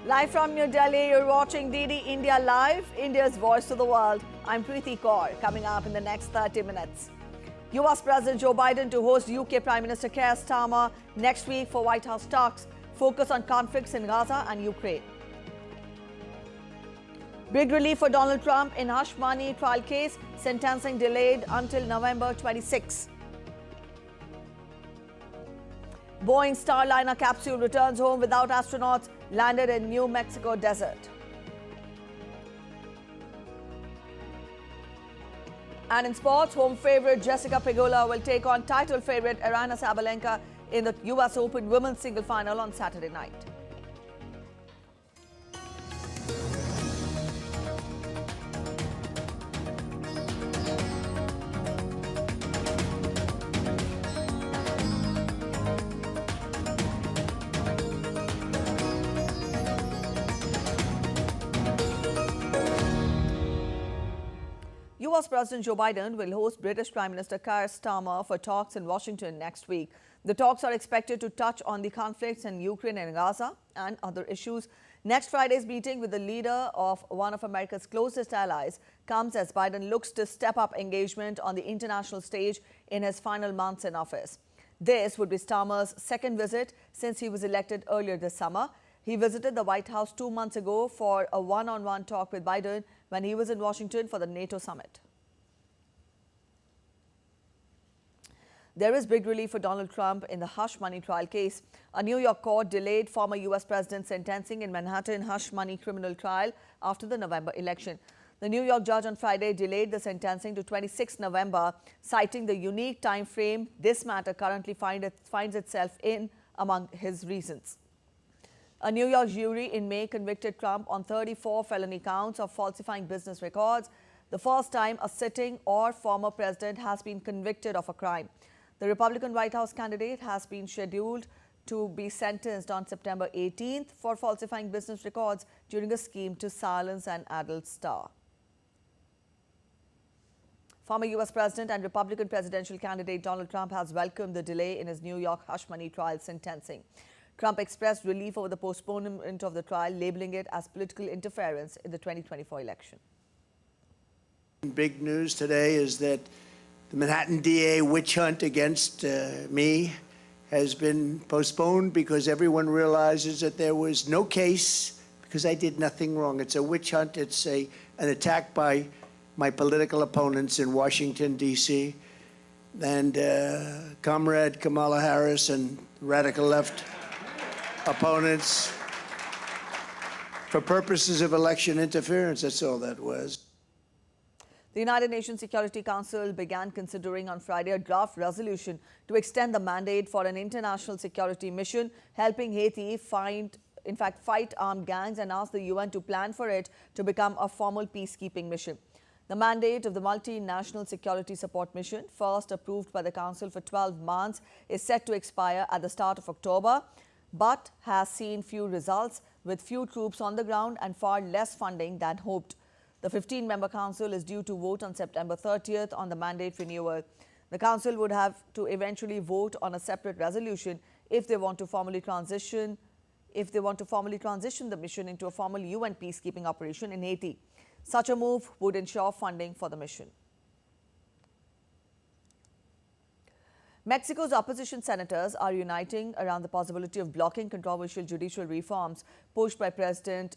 Live from New Delhi, you're watching DD India Live, India's voice to the world. I'm Preeti Kaur. Coming up in the next 30 minutes. US President Joe Biden to host UK Prime Minister Keir Starmer next week for White House talks, focus on conflicts in Gaza and Ukraine. Big relief for Donald Trump in hush money trial case, sentencing delayed until November 26. Boeing Starliner capsule returns home without astronauts, landed in New Mexico desert. And in sports, home favourite Jessica Pegula will take on title favourite Aryna Sabalenka in the US Open Women's Single Final on Saturday night. US President Joe Biden will host British Prime Minister Keir Starmer for talks in Washington next week. The talks are expected to touch on the conflicts in Ukraine and Gaza and other issues. Next Friday's meeting with the leader of one of America's closest allies comes as Biden looks to step up engagement on the international stage in his final months in office. This would be Starmer's second visit since he was elected earlier this summer. He visited the White House 2 months ago for a one-on-one talk with Biden when he was in Washington for the NATO summit. There is big relief for Donald Trump in the hush money trial case. A New York court delayed former US president's sentencing in Manhattan hush money criminal trial after the November election. The New York judge on Friday delayed the sentencing to 26 November, citing the unique time frame this matter currently finds itself in among his reasons. A New York jury in May convicted Trump on 34 felony counts of falsifying business records, the first time a sitting or former president has been convicted of a crime. The Republican White House candidate has been scheduled to be sentenced on September 18th for falsifying business records during a scheme to silence an adult star. Former US President and Republican presidential candidate Donald Trump has welcomed the delay in his New York hush money trial sentencing. Trump expressed relief over the postponement of the trial, labeling it as political interference in the 2024 election. Big news today is that the Manhattan DA witch hunt against me has been postponed because everyone realizes that there was no case because I did nothing wrong. It's a witch hunt. It's an attack by my political opponents in Washington, D.C. and Comrade Kamala Harris and radical left opponents for purposes of election interference. That's all that was. The United Nations Security Council began considering on Friday a draft resolution to extend the mandate for an international security mission helping Haiti fight armed gangs and asked the UN to plan for it to become a formal peacekeeping mission. The mandate of the multinational security support mission, first approved by the Council for 12 months, is set to expire at the start of October, but has seen few results, with few troops on the ground and far less funding than hoped. The 15-member council is due to vote on September 30th on the mandate renewal. The council would have to eventually vote on a separate resolution if they want to formally transition the mission into a formal UN peacekeeping operation in Haiti. Such a move would ensure funding for the mission. Mexico's opposition senators are uniting around the possibility of blocking controversial judicial reforms pushed by President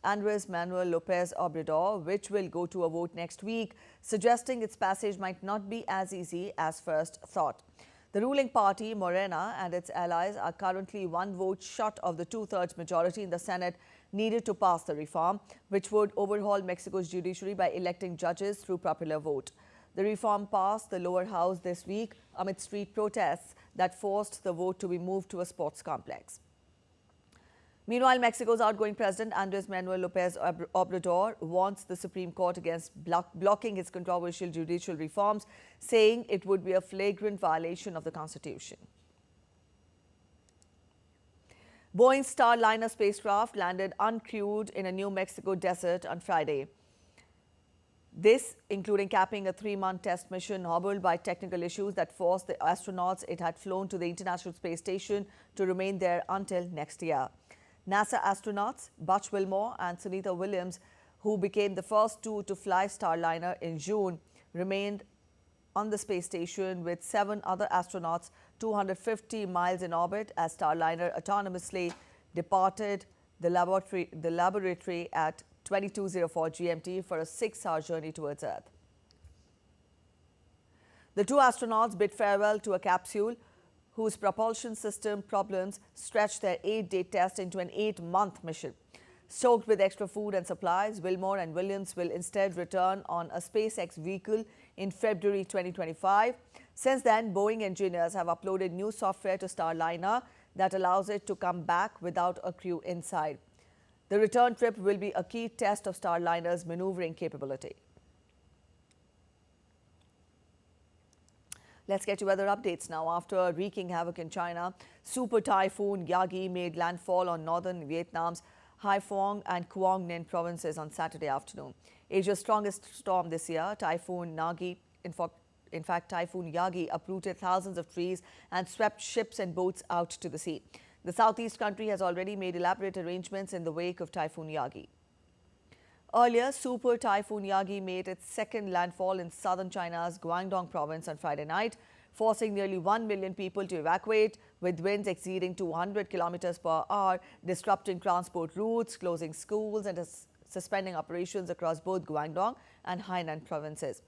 Andrés Manuel López Obrador, which will go to a vote next week, suggesting its passage might not be as easy as first thought. The ruling party, Morena, and its allies are currently one vote short of the two-thirds majority in the Senate needed to pass the reform, which would overhaul Mexico's judiciary by electing judges through popular vote. The reform passed the lower house this week amid street protests that forced the vote to be moved to a sports complex. Meanwhile, Mexico's outgoing president, Andrés Manuel López Obrador, warns the Supreme Court against blocking his controversial judicial reforms, saying it would be a flagrant violation of the Constitution. Boeing's Starliner spacecraft landed uncrewed in a New Mexico desert on Friday. This, including capping a 3-month test mission hobbled by technical issues that forced the astronauts it had flown to the International Space Station to remain there until next year. NASA astronauts Butch Wilmore and Sunita Williams, who became the first two to fly Starliner in June, remained on the space station with 7 other astronauts 250 miles in orbit as Starliner autonomously departed the laboratory at 22:04 GMT for a 6-hour journey towards Earth. The 2 astronauts bid farewell to a capsule whose propulsion system problems stretched their 8-day test into an 8-month mission. Stoked with extra food and supplies, Wilmore and Williams will instead return on a SpaceX vehicle in February 2025. Since then, Boeing engineers have uploaded new software to Starliner that allows it to come back without a crew inside. The return trip will be a key test of Starliner's maneuvering capability. Let's get to weather updates now. After wreaking havoc in China, Super Typhoon Yagi made landfall on northern Vietnam's Haiphong and Quang Ninh provinces on Saturday afternoon. Asia's strongest storm this year, Typhoon Yagi, in fact, Typhoon Yagi uprooted thousands of trees and swept ships and boats out to the sea. The southeast country has already made elaborate arrangements in the wake of Typhoon Yagi. Earlier, Super Typhoon Yagi made its second landfall in southern China's Guangdong province on Friday night, forcing nearly 1 million people to evacuate, with winds exceeding 200 kilometers per hour, disrupting transport routes, closing schools and suspending operations across both Guangdong and Hainan provinces.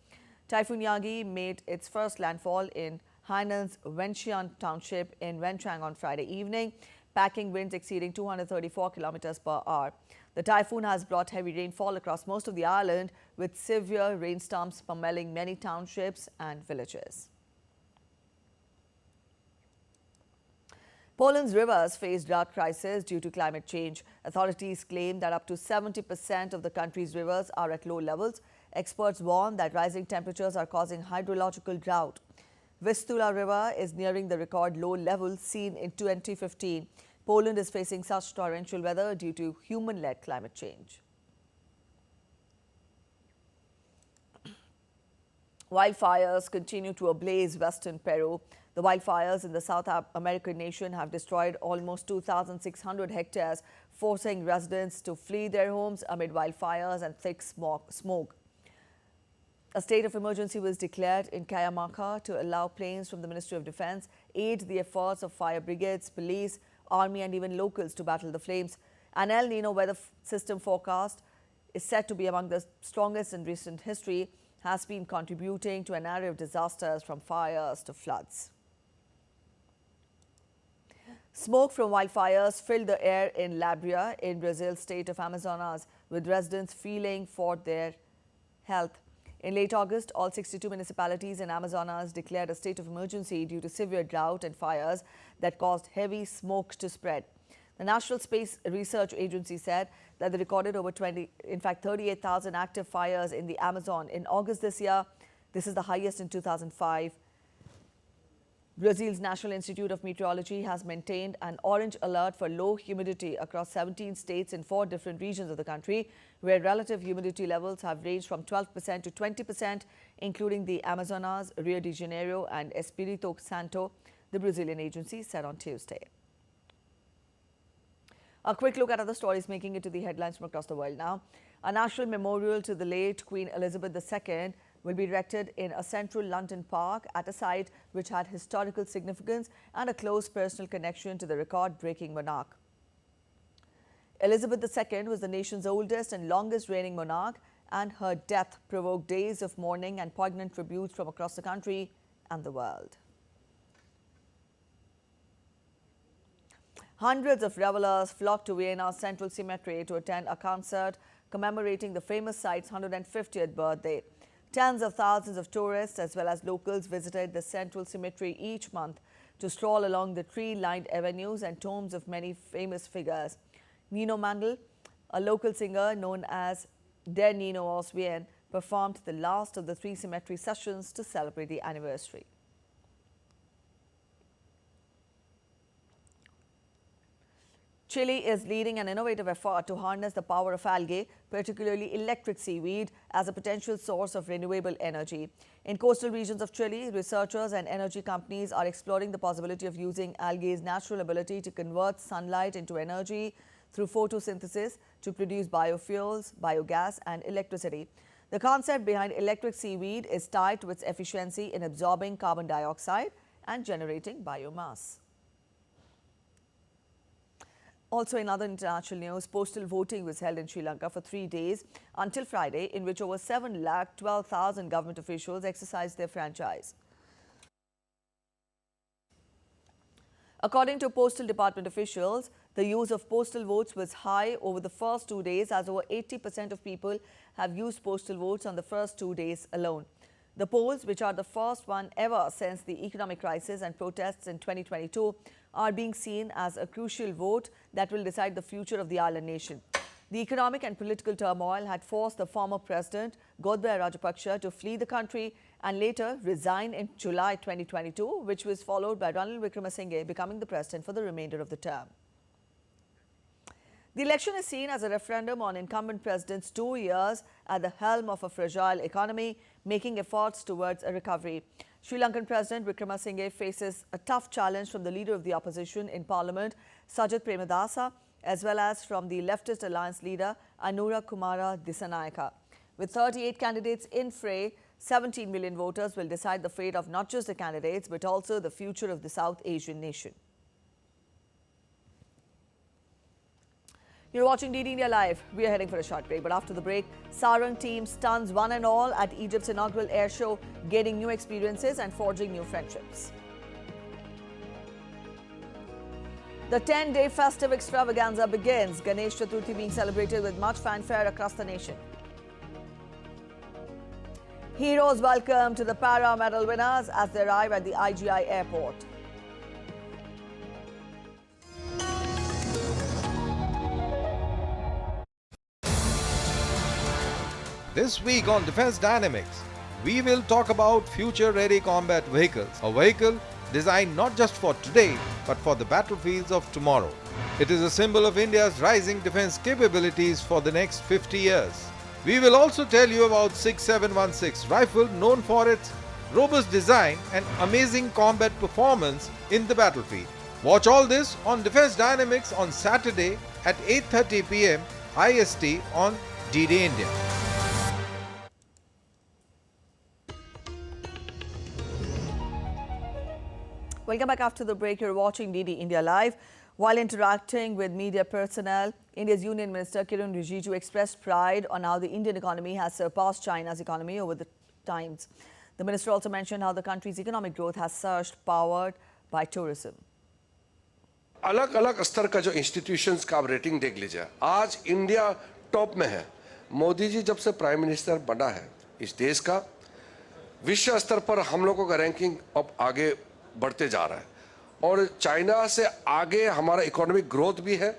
Typhoon Yagi made its first landfall in Hainan's Wenxian township in Wenchang on Friday evening, packing winds exceeding 234 kilometers per hour. The typhoon has brought heavy rainfall across most of the island, with severe rainstorms pummeling many townships and villages. Poland's rivers face drought crisis due to climate change. Authorities claim that up to 70% of the country's rivers are at low levels. Experts warn that rising temperatures are causing hydrological drought. Vistula River is nearing the record low level seen in 2015. Poland is facing such torrential weather due to human-led climate change. Wildfires continue to ablaze western Peru. The wildfires in the South American nation have destroyed almost 2,600 hectares, forcing residents to flee their homes amid wildfires and thick smoke. A state of emergency was declared in Cajamarca to allow planes from the Ministry of Defense aid the efforts of fire brigades, police, army and even locals to battle the flames. An El Nino weather system forecast is said to be among the strongest in recent history, has been contributing to an array of disasters from fires to floods. Smoke from wildfires filled the air in Labria in Brazil's state of Amazonas, with residents feeling for their health. In late August, all 62 municipalities in Amazonas declared a state of emergency due to severe drought and fires that caused heavy smoke to spread. The National Space Research Agency said that they recorded over 38,000 active fires in the Amazon in August this year. This is the highest in 2005. Brazil's National Institute of Meteorology has maintained an orange alert for low humidity across 17 states in 4 different regions of the country, where relative humidity levels have ranged from 12% to 20%, including the Amazonas, Rio de Janeiro and Espírito Santo, the Brazilian agency said on Tuesday. A quick look at other stories making it to the headlines from across the world now. A national memorial to the late Queen Elizabeth II will be erected in a central London park at a site which had historical significance and a close personal connection to the record-breaking monarch. Elizabeth II was the nation's oldest and longest reigning monarch, and her death provoked days of mourning and poignant tributes from across the country and the world. Hundreds of revelers flocked to Vienna's Central Cemetery to attend a concert commemorating the famous site's 150th birthday. Tens of thousands of tourists as well as locals visited the Central Cemetery each month to stroll along the tree-lined avenues and tombs of many famous figures. Nino Mandl, a local singer known as Der Nino aus Wien, performed the last of the 3 cemetery sessions to celebrate the anniversary. Chile is leading an innovative effort to harness the power of algae, particularly electric seaweed, as a potential source of renewable energy. In coastal regions of Chile, researchers and energy companies are exploring the possibility of using algae's natural ability to convert sunlight into energy through photosynthesis to produce biofuels, biogas and electricity. The concept behind electric seaweed is tied to its efficiency in absorbing carbon dioxide and generating biomass. Also in other international news, postal voting was held in Sri Lanka for 3 days until Friday, in which over 7,12,000 government officials exercised their franchise. According to Postal Department officials, the use of postal votes was high over the first 2 days, as over 80% of people have used postal votes on the first 2 days alone. The polls, which are the first one ever since the economic crisis and protests in 2022, are being seen as a crucial vote that will decide the future of the island nation. The economic and political turmoil had forced the former president, Gotabaya Rajapaksa, to flee the country and later resign in July 2022, which was followed by Ranil Wickremesinghe becoming the president for the remainder of the term. The election is seen as a referendum on incumbent president's 2 years at the helm of a fragile economy, making efforts towards a recovery. Sri Lankan President Wickremesinghe faces a tough challenge from the leader of the opposition in parliament, Sajith Premadasa, as well as from the leftist alliance leader Anura Kumara Dissanayaka. With 38 candidates in fray, 17 million voters will decide the fate of not just the candidates but also the future of the South Asian nation. You're watching DD India Live. We are heading for a short break, but after the break, Sarang team stuns one and all at Egypt's inaugural air show, gaining new experiences and forging new friendships. The 10-day festive extravaganza begins. Ganesh Chaturthi being celebrated with much fanfare across the nation. Heroes welcome to the para medal winners as they arrive at the IGI airport. This week on Defense Dynamics, we will talk about future-ready combat vehicles, a vehicle designed not just for today but for the battlefields of tomorrow. It is a symbol of India's rising defense capabilities for the next 50 years. We will also tell you about 6716 rifle, known for its robust design and amazing combat performance in the battlefield. Watch all this on Defense Dynamics on Saturday at 8:30 p.m. IST on DD India. Welcome back after the break. You're watching DD India Live. While interacting with media personnel, India's Union Minister Kiren Rijiju expressed pride on how the Indian economy has surpassed China's economy over the times. The minister also mentioned how the country's economic growth has surged, powered by tourism. अलग अलग स्तर का जो institutions का आप rating देख लीजिए, आज इंडिया टॉप में है। मोदी जी जब से प्राइम मिनिस्टर बना है इस देश का, विश्व स्तर पर हम लोगों का रैंकिंग अब आगे बढ़ते जा रहा है और चाइना से आगे हमारा इकोनॉमिक ग्रोथ भी है,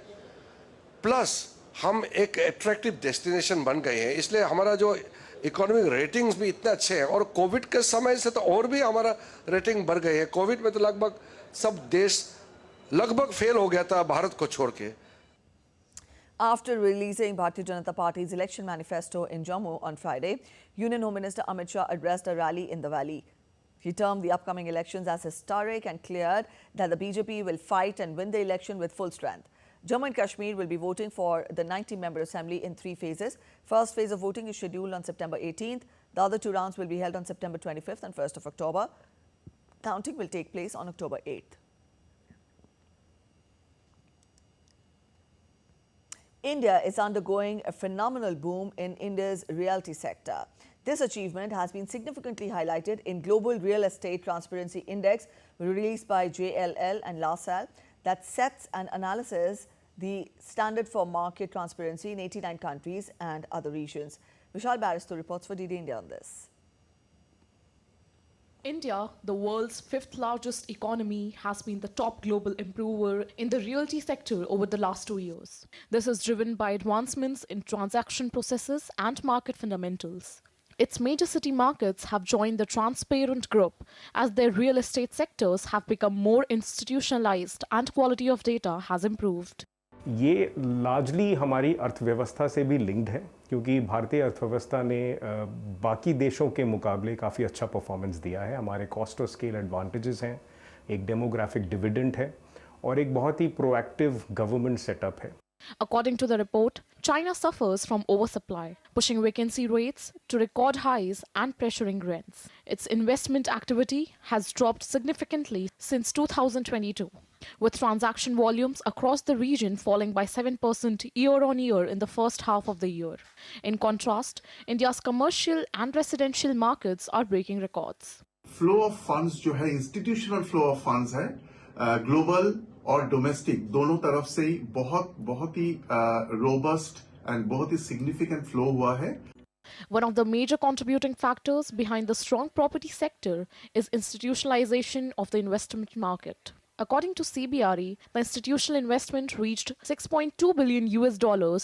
प्लस हम एक अट्रैक्टिव डेस्टिनेशन बन गए हैं, इसलिए हमारा जो इकोनॉमिक रेटिंग्स भी इतने अच्छे हैं और कोविड के समय से तो और भी हमारा रेटिंग बढ़ गई है। कोविड में तो लगभग सब देश लगभग फेल हो गया था भारत को छोड़ के। After releasing Bharatiya Janata Party's election manifesto in Jammu on Friday, Union Home Minister Amit Shah addressed a rally in the valley. He termed the upcoming elections as historic and cleared that the BJP will fight and win the election with full strength. Jammu and Kashmir will be voting for the 90-member assembly in 3 phases. First phase of voting is scheduled on September 18th. The other 2 rounds will be held on September 25th and 1st of October. Counting will take place on October 8th. India is undergoing a phenomenal boom in India's realty sector. This achievement has been significantly highlighted in Global Real Estate Transparency Index released by JLL and LaSalle that sets and analyzes the standard for market transparency in 89 countries and other regions. Vishal Baristo reports for DD India on this. India, the world's 5th largest economy, has been the top global improver in the realty sector over the last 2 years. This is driven by advancements in transaction processes and market fundamentals. Its major city markets have joined the transparent group as their real estate sectors have become more institutionalized and quality of data has improved. ये largely हमारी अर्थव्यवस्था से भी linked है क्योंकि भारतीय अर्थव्यवस्था ने बाकी देशों के मुकाबले काफ़ी अच्छा परफॉर्मेंस दिया है। हमारे कॉस्ट और स्केल एडवांटेजेस हैं, एक डेमोग्राफिक डिविडेंड है और एक बहुत ही प्रोएक्टिव गवर्नमेंट सेटअप है। According to the report, China suffers from oversupply, pushing vacancy rates to record highs and pressuring rents. Its investment activity has dropped significantly since 2022, with transaction volumes across the region falling by 7% year-on-year in the first half of the year. In contrast, India's commercial and residential markets are breaking records. Flow of funds जो है institutional flow of funds है global और domestic दोनों तरफ से ही बहुत ही robust and बहुत ही significant flow हुआ है. One of the major contributing factors behind the strong property sector is institutionalization of the investment market. According to CBRE, the institutional investment reached $6.2 billion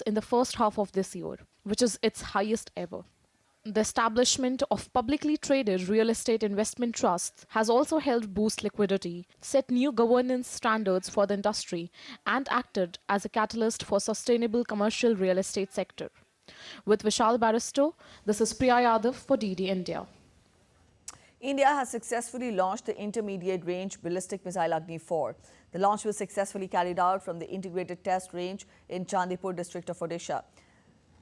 in the first half of this year, which is its highest ever. The establishment of publicly traded real estate investment trusts has also helped boost liquidity, set new governance standards for the industry, and acted as a catalyst for sustainable commercial real estate sector. With Vishal Barrister, this is Priya Yadav for DD India. India has successfully launched the intermediate range ballistic missile Agni 4. The launch was successfully carried out from the integrated test range in Chandipur district of Odisha.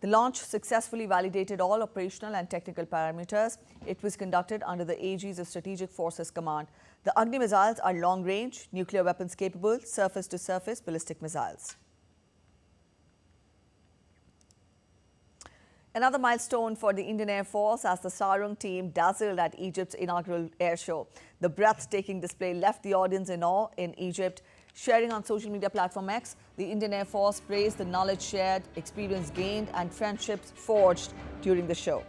The launch successfully validated all operational and technical parameters. It was conducted under the aegis of Strategic Forces Command. The Agni missiles are long-range, nuclear weapons capable, surface-to-surface ballistic missiles. Another milestone for the Indian Air Force as the Sarang team dazzled at Egypt's inaugural air show. The breathtaking display left the audience in awe in Egypt. Sharing on social media platform X, the Indian Air Force praised the knowledge shared, experience gained, and friendships forged during the show.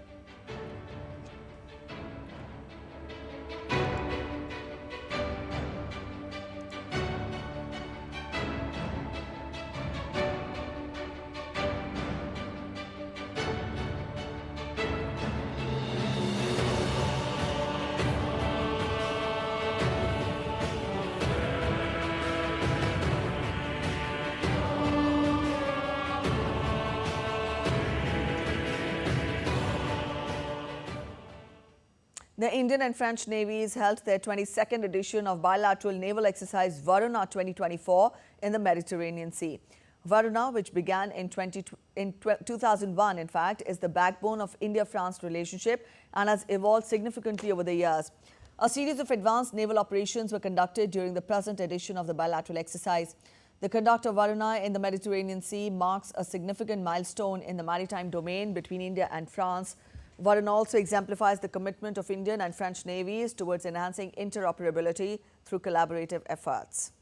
The Indian and French navies held their 22nd edition of bilateral naval exercise Varuna 2024 in the Mediterranean Sea. Varuna, which began in 2001, in fact, is the backbone of India-France relationship and has evolved significantly over the years. A series of advanced naval operations were conducted during the present edition of the bilateral exercise. The conduct of Varuna in the Mediterranean Sea marks a significant milestone in the maritime domain between India and France. Varuna also exemplifies the commitment of Indian and French navies towards enhancing interoperability through collaborative efforts.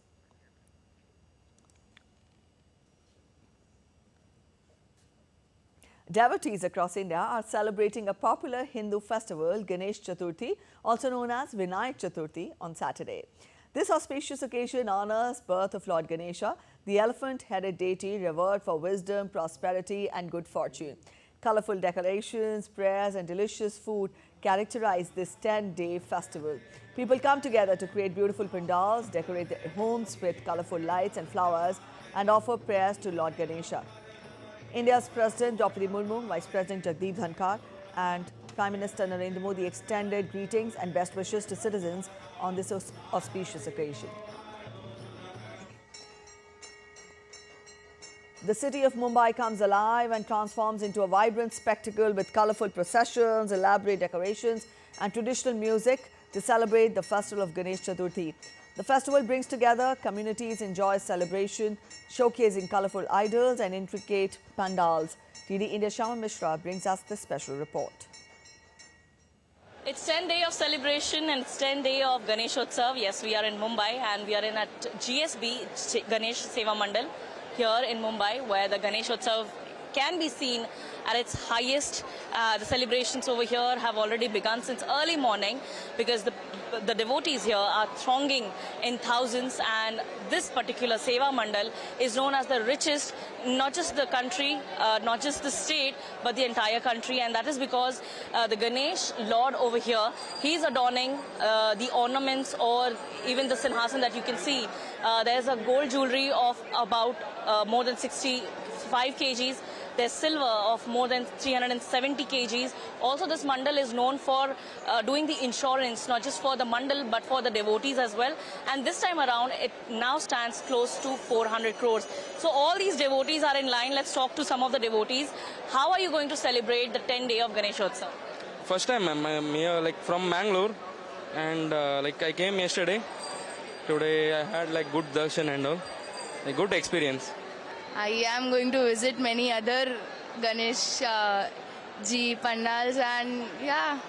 Devotees across India are celebrating a popular Hindu festival, Ganesh Chaturthi, also known as Vinayak Chaturthi, on Saturday. This auspicious occasion honors birth of Lord Ganesha, the elephant-headed deity revered for wisdom, prosperity, and good fortune. Colorful decorations, prayers, and delicious food characterize this 10-day festival. People come together to create beautiful pandals, decorate their homes with colorful lights and flowers, and offer prayers to Lord Ganesha. India's President Draupadi Murmu, Vice President Jagdeep Dhankar, and Prime Minister Narendra Modi extended greetings and best wishes to citizens on this auspicious occasion. The city of Mumbai comes alive and transforms into a vibrant spectacle with colorful processions, elaborate decorations, and traditional music to celebrate the festival of Ganesh Chaturthi. The festival brings together communities in joyous celebration, showcasing colorful idols and intricate pandals. DD India Shama Mishra brings us this special report. It's 10 days of celebration and it's 10 days of Ganeshotsav. Yes, we are in Mumbai and we are in at GSB, Ganesh Seva Mandal, here in Mumbai, where the Ganeshotsav can be seen at its highest. The celebrations over here have already begun since early morning because the devotees here are thronging in thousands, and this particular Seva Mandal is known as the richest, not just the country, not just the state, but the entire country, and that is because the Ganesh Lord over here, he's adorning the ornaments or even the Sinhasan that you can see. There's a gold jewelry of about more than 65 kgs. There's silver of more than 370 kgs. Also, this mandal is known for doing the insurance, not just for the mandal, but for the devotees as well. And this time around, it now stands close to 400 crores. So all these devotees are in line. Let's talk to some of the devotees. How are you going to celebrate the 10th day of Ganeshotsav? First time, ma'am. I'm here like from Mangalore, and like I came yesterday. Today I had like good darshan and all, a good experience. I am going to visit many other Ganesh ji pandals, and yeah,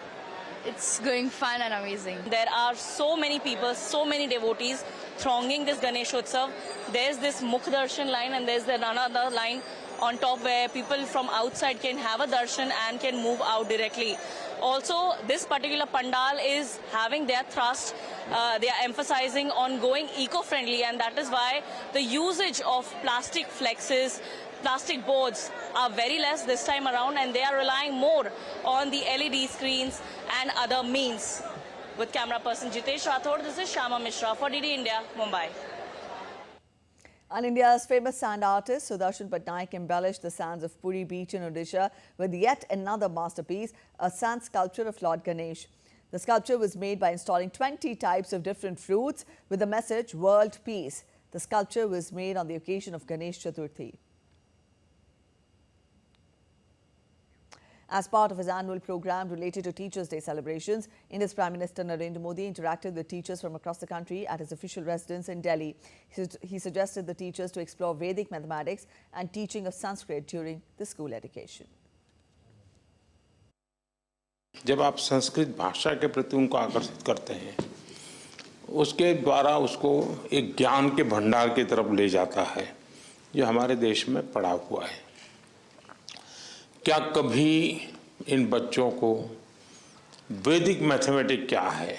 it's going fun and amazing. There are so many people, so many devotees thronging this Ganeshotsav. There's this Mukh Darshan line, and there's another line on top where people from outside can have a darshan and can move out directly. Also, this particular pandal is having their thrust. They are emphasizing on going eco-friendly, and that is why the usage of plastic flexes, plastic boards are very less this time around, and they are relying more on the LED screens and other means. With camera person Jitesh Rathod, this is Shama Mishra for DD India, Mumbai. And India's famous sand artist Sudarshan Patnaik embellished the sands of Puri beach in Odisha with yet another masterpiece, a sand sculpture of Lord Ganesh. The sculpture was made by installing 20 types of different fruits with the message World Peace. The sculpture was made on the occasion of Ganesh Chaturthi. As part of his annual program related to Teachers' Day celebrations, India's Prime Minister Narendra Modi interacted with teachers from across the country at his official residence in Delhi. He suggested the teachers to explore Vedic mathematics and teaching of Sanskrit during the school education. जब आप संस्कृत भाषा के प्रति उनको आकर्षित करते हैं, उसके द्वारा उसको एक ज्ञान के भंडार की तरफ ले जाता है जो हमारे देश में पड़ा हुआ है। क्या कभी इन बच्चों को वैदिक मैथमेटिक्स क्या है,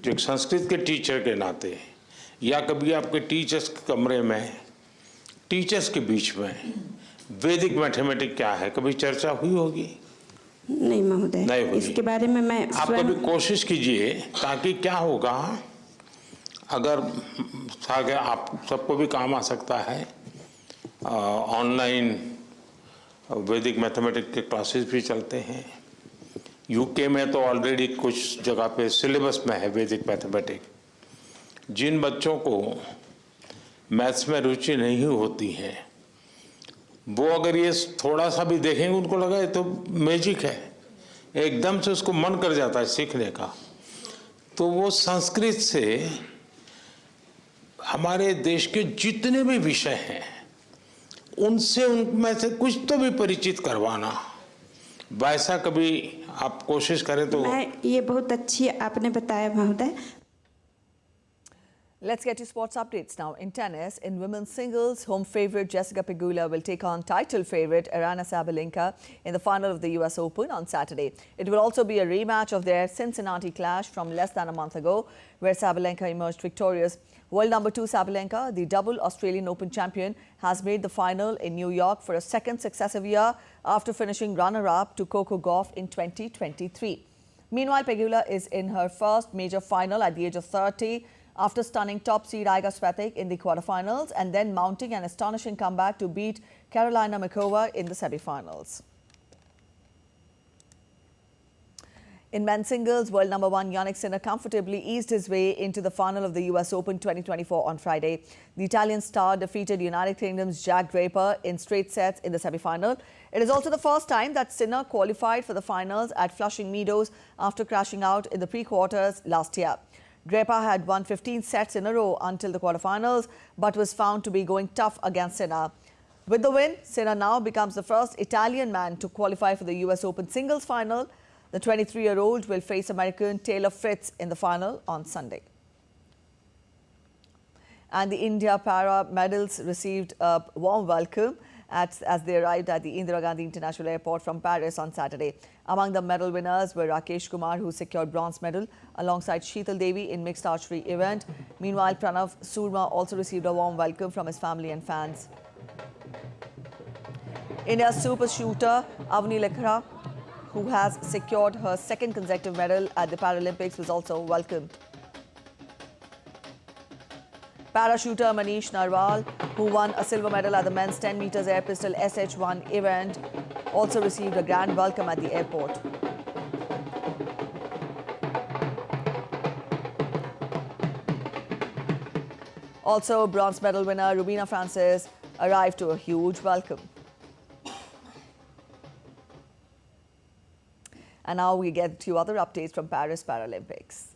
जो एक संस्कृत के टीचर के नाते, या कभी आपके टीचर्स के कमरे में टीचर्स के बीच में वैदिक मैथमेटिक्स क्या है, कभी चर्चा हुई होगी? नहीं महोदय, इसके बारे में मैं आप कभी कोशिश कीजिए, ताकि क्या होगा, अगर आगे आप सबको भी काम आ सकता है, ऑनलाइन वैदिक मैथमेटिक्स के क्लासेस भी चलते हैं। यूके में तो ऑलरेडी कुछ जगह पे सिलेबस में है वैदिक मैथमेटिक्स। जिन बच्चों को मैथ्स में रुचि नहीं होती है, वो अगर ये थोड़ा सा भी देखेंगे, उनको लगा ये तो मैजिक है, एकदम से उसको मन कर जाता है सीखने का। तो वो संस्कृत से हमारे देश के जितने भी विषय हैं, उनसे उनमें से कुछ तो भी परिचित करवाना, वैसा कभी आप कोशिश करें तो। ये बहुत अच्छी आपने बताया महोदय। Let's get to sports updates now. In tennis, in women's singles, home favourite Jessica Pegula will take on title favourite Aryna Sabalenka in the final of the US Open on Saturday. It will also be a rematch of their Cincinnati clash from less than a month ago, where Sabalenka emerged victorious. World number 2 Sabalenka, the double Australian Open champion, has made the final in New York for a second successive year after finishing runner-up to Coco Gauff in 2023. Meanwhile, Pegula is in her first major final at the age of 30, after stunning top seed Iga Swiatek in the quarterfinals and then mounting an astonishing comeback to beat Karolina Muchova in the semi-finals. In men's singles, world number 1 Jannik Sinner comfortably eased his way into the final of the US Open 2024 on Friday. The Italian star defeated United Kingdom's Jack Draper in straight sets in the semi-final. It is also the first time that Sinner qualified for the finals at Flushing Meadows after crashing out in the pre-quarters last year. Draper had won 15 sets in a row until the quarterfinals, but was found to be going tough against Sinner. With the win, Sinner now becomes the first Italian man to qualify for the US Open singles final. The 23-year-old will face American Taylor Fritz in the final on Sunday. And the India para medals received a warm welcome as they arrived at the Indira Gandhi International Airport from Paris on Saturday. Among the medal winners were Rakesh Kumar, who secured bronze medal alongside Sheetal Devi in mixed archery event. Meanwhile, Pranav Surma also received a warm welcome from his family and fans. India's super shooter Avni Lekhara, who has secured her second consecutive medal at the Paralympics, was also welcomed. Parachuter Manish Narwal, who won a silver medal at the men's 10 meters air pistol SH1 event, also received a grand welcome at the airport. Also, bronze medal winner Rubina Francis arrived to a huge welcome. And now we get to other updates from Paris Paralympics.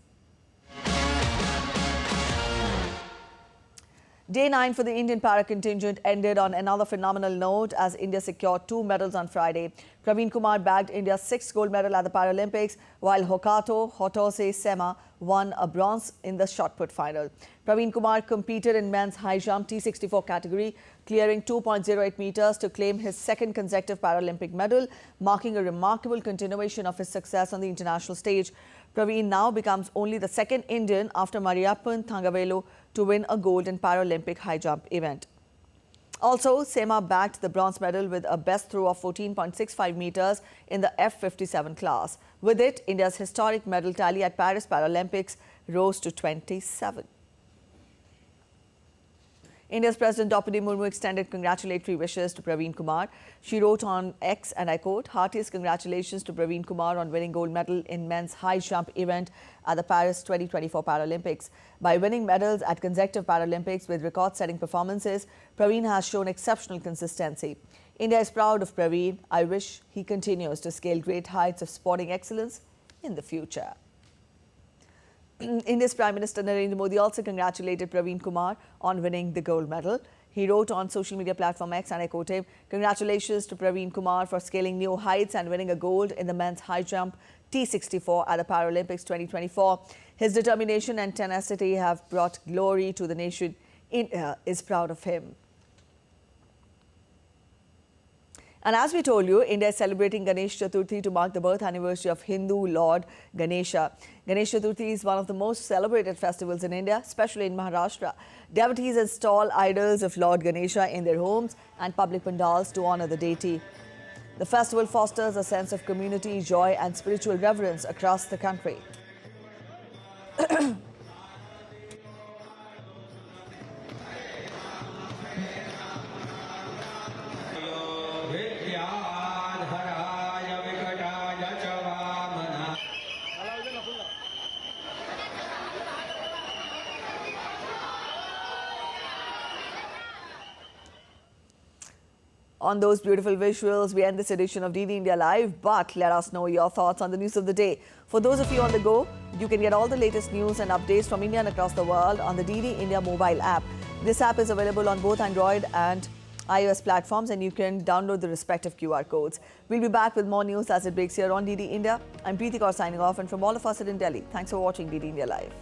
Day 9 for the Indian para contingent ended on another phenomenal note as India secured 2 medals on Friday. Praveen Kumar bagged India's 6th gold medal at the Paralympics, while Hokato Hotose Sema won a bronze in the shot put final. Praveen Kumar competed in men's high jump T64 category, clearing 2.08 meters to claim his 2nd consecutive Paralympic medal, marking a remarkable continuation of his success on the international stage. Praveen now becomes only the 2nd Indian after Mariyappan Thangavelu to win a gold in Paralympic high jump event. Also, Sema bagged the bronze medal with a best throw of 14.65 meters in the F57 class. With it, India's historic medal tally at Paris Paralympics rose to 27. India's President Draupadi Murmu extended congratulatory wishes to Praveen Kumar. She wrote on X, and I quote, "Heartiest congratulations to Praveen Kumar on winning gold medal in men's high jump event at the Paris 2024 Paralympics. By winning medals at consecutive Paralympics with record-setting performances, Praveen has shown exceptional consistency. India is proud of Praveen. I wish he continues to scale great heights of sporting excellence in the future." India's Prime Minister Narendra Modi also congratulated Praveen Kumar on winning the gold medal. He wrote on social media platform X, and I quote him, "Congratulations to Praveen Kumar for scaling new heights and winning a gold in the men's high jump T64 at the Paralympics 2024. His determination and tenacity have brought glory to the nation. India is proud of him." And as we told you, India is celebrating Ganesh Chaturthi to mark the birth anniversary of Hindu Lord Ganesha. Ganesh Chaturthi is one of the most celebrated festivals in India, especially in Maharashtra. Devotees install idols of Lord Ganesha in their homes and public pandals to honor the deity. The festival fosters a sense of community, joy and spiritual reverence across the country. On those beautiful visuals, we end this edition of DD India Live, but let us know your thoughts on the news of the day. For those of you on the go, you can get all the latest news and updates from India and across the world on the DD India mobile app. This app is available on both Android and iOS platforms, and you can download the respective QR codes. We'll be back with more news as it breaks here on DD India. I'm Preeti Kaur signing off, and from all of us in Delhi, thanks for watching DD India Live.